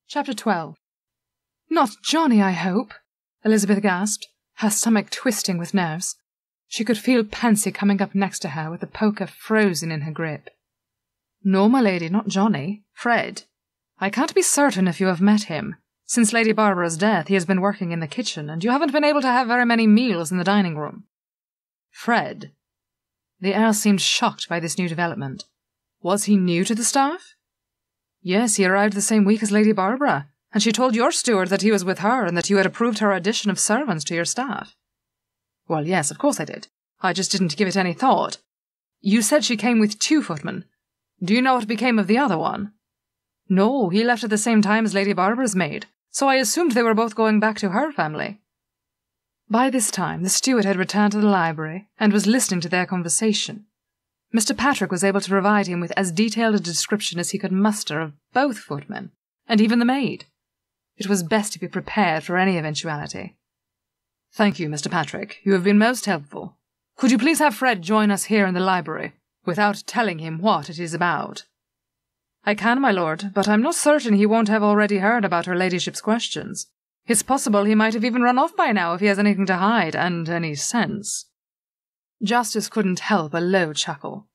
Chapter 12. "Not Johnny, I hope," Elizabeth gasped, her stomach twisting with nerves. She could feel Pansy coming up next to her with the poker frozen in her grip. "No, my lady, not Johnny. Fred. I can't be certain if you have met him. Since Lady Barbara's death, he has been working in the kitchen, and you haven't been able to have very many meals in the dining room." "Fred?" The Earl seemed shocked by this new development. Was he new to the staff? "Yes, he arrived the same week as Lady Barbara, and she told your steward that he was with her and that you had approved her addition of servants to your staff." "Well, yes, of course I did. I just didn't give it any thought. You said she came with 2 footmen. Do you know what became of the other one?" "No, he left at the same time as Lady Barbara's maid, so I assumed they were both going back to her family." By this time, the steward had returned to the library and was listening to their conversation. Mr. Patrick was able to provide him with as detailed a description as he could muster of both footmen, and even the maid. It was best to be prepared for any eventuality. "Thank you, Mr. Patrick. You have been most helpful. Could you please have Fred join us here in the library, without telling him what it is about?" "I can, my lord, but I'm not certain he won't have already heard about her ladyship's questions. It's possible he might have even run off by now if he has anything to hide, and any sense." Justice couldn't help a low chuckle.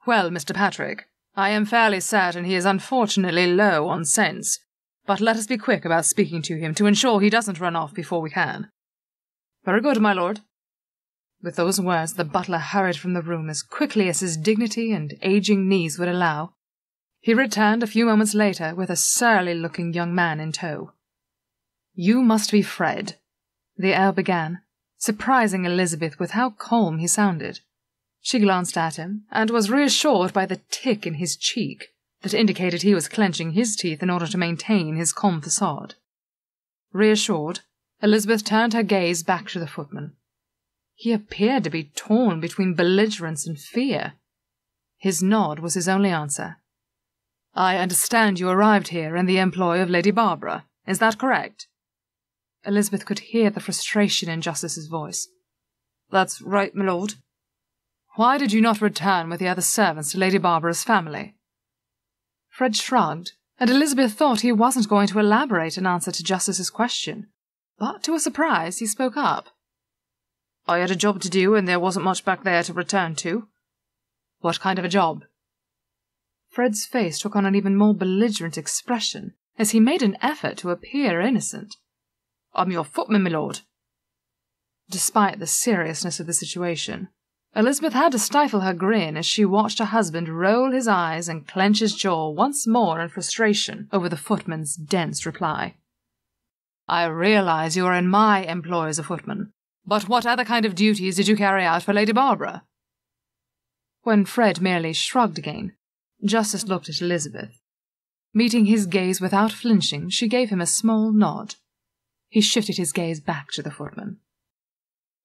"Well, Mr. Patrick, I am fairly certain he is unfortunately low on sense, but let us be quick about speaking to him to ensure he doesn't run off before we can." "Very good, my lord." With those words, the butler hurried from the room as quickly as his dignity and aging knees would allow. He returned a few moments later with a surly-looking young man in tow. "You must be Fred," the Earl began, surprising Elizabeth with how calm he sounded. She glanced at him, and was reassured by the tick in his cheek that indicated he was clenching his teeth in order to maintain his calm facade. Reassured, Elizabeth turned her gaze back to the footman. He appeared to be torn between belligerence and fear. His nod was his only answer. "I understand you arrived here in the employ of Lady Barbara. Is that correct?" Elizabeth could hear the frustration in Justice's voice. "That's right, my lord." "Why did you not return with the other servants to Lady Barbara's family?" Fred shrugged, and Elizabeth thought he wasn't going to elaborate in answer to Justice's question, but to her surprise he spoke up. "I had a job to do, and there wasn't much back there to return to." "What kind of a job?" Fred's face took on an even more belligerent expression as he made an effort to appear innocent. "I'm your footman, my lord." Despite the seriousness of the situation, Elizabeth had to stifle her grin as she watched her husband roll his eyes and clench his jaw once more in frustration over the footman's dense reply. "I realize you are in my employ as a footman, but what other kind of duties did you carry out for Lady Barbara?" When Fred merely shrugged again, Justice looked at Elizabeth. Meeting his gaze without flinching, she gave him a small nod. He shifted his gaze back to the footman.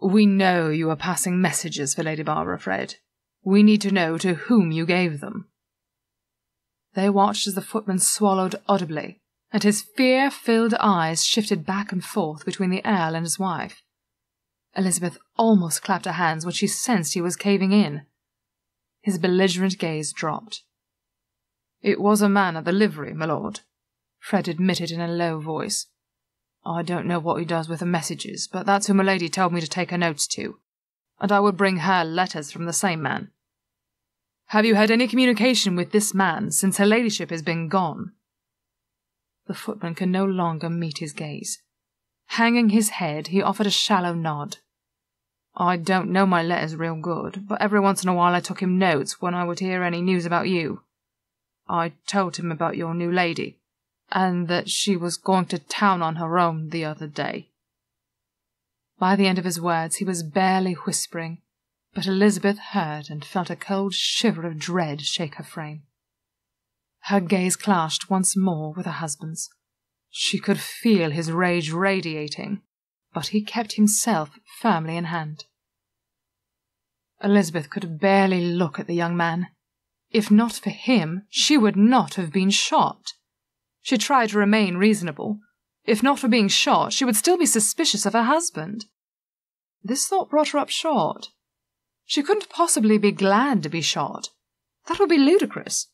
"We know you are passing messages for Lady Barbara, Fred. We need to know to whom you gave them." They watched as the footman swallowed audibly, and his fear-filled eyes shifted back and forth between the Earl and his wife. Elizabeth almost clapped her hands when she sensed he was caving in. His belligerent gaze dropped. "It was a man at the livery, my lord," Fred admitted in a low voice. "I don't know what he does with the messages, but that's who my lady told me to take her notes to, and I would bring her letters from the same man." "Have you had any communication with this man since her ladyship has been gone?" The footman could no longer meet his gaze. Hanging his head, he offered a shallow nod. "I don't know my letters real good, but every once in a while I took him notes when I would hear any news about you. I told him about your new lady, and that she was going to town on her own the other day." By the end of his words he was barely whispering, but Elizabeth heard and felt a cold shiver of dread shake her frame. Her gaze clashed once more with her husband's. She could feel his rage radiating, but he kept himself firmly in hand. Elizabeth could barely look at the young man. If not for him, she would not have been shot. She tried to remain reasonable. If not for being shot, she would still be suspicious of her husband. This thought brought her up short. She couldn't possibly be glad to be shot. That would be ludicrous.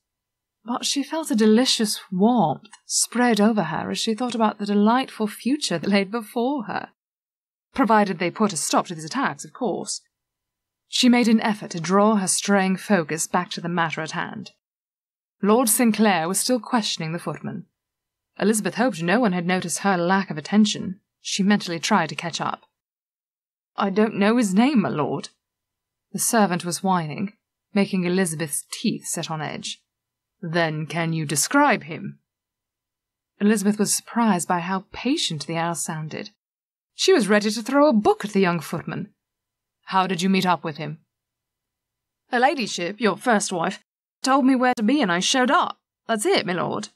but she felt a delicious warmth spread over her as she thought about the delightful future that lay before her. Provided they put a stop to these attacks, of course. She made an effort to draw her straying focus back to the matter at hand. Lord Sinclair was still questioning the footman. Elizabeth hoped no one had noticed her lack of attention. She mentally tried to catch up. "I don't know his name, my lord." The servant was whining, making Elizabeth's teeth set on edge. "Then can you describe him?" Elizabeth was surprised by how patient the Earl sounded. She was ready to throw a book at the young footman. "How did you meet up with him?" "Her ladyship, your first wife, told me where to be and I showed up. That's it, my lord."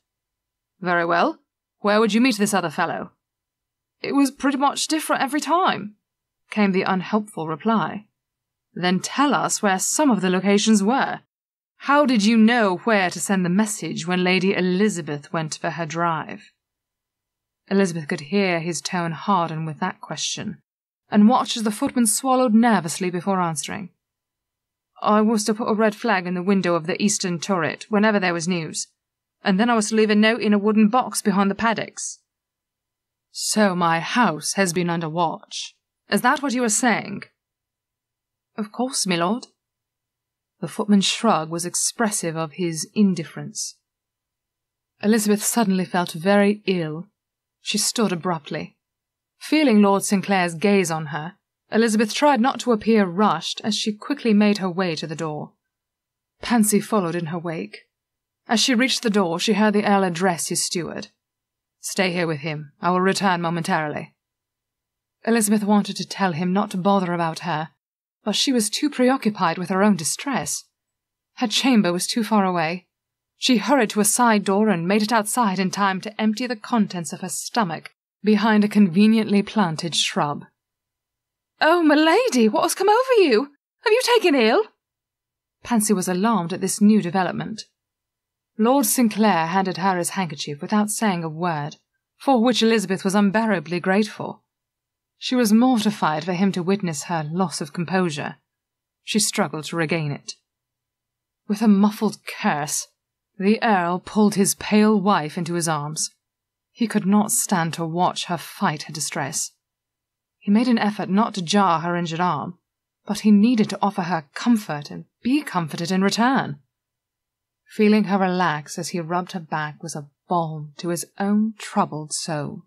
"Very well. Where would you meet this other fellow?" "It was pretty much different every time," came the unhelpful reply. "Then tell us where some of the locations were. How did you know where to send the message when Lady Elizabeth went for her drive?" Elizabeth could hear his tone harden with that question, and watched as the footman swallowed nervously before answering. "I was to put a red flag in the window of the eastern turret whenever there was news, and then I was to leave a note in a wooden box behind the paddocks." "So my house has been under watch. Is that what you were saying?" "Of course, my lord." The footman's shrug was expressive of his indifference. Elizabeth suddenly felt very ill. She stood abruptly. Feeling Lord Sinclair's gaze on her, Elizabeth tried not to appear rushed as she quickly made her way to the door. Pansy followed in her wake. As she reached the door, she heard the Earl address his steward. "Stay here with him. I will return momentarily." Elizabeth wanted to tell him not to bother about her, but she was too preoccupied with her own distress. Her chamber was too far away. She hurried to a side door and made it outside in time to empty the contents of her stomach behind a conveniently planted shrub. "Oh, my lady, what has come over you? Have you taken ill?" Pansy was alarmed at this new development. Lord Sinclair handed her his handkerchief without saying a word, for which Elizabeth was unbearably grateful. She was mortified for him to witness her loss of composure. She struggled to regain it. With a muffled curse, the Earl pulled his pale wife into his arms. He could not stand to watch her fight her distress. He made an effort not to jar her injured arm, but he needed to offer her comfort and be comforted in return. Feeling her relax as he rubbed her back was a balm to his own troubled soul.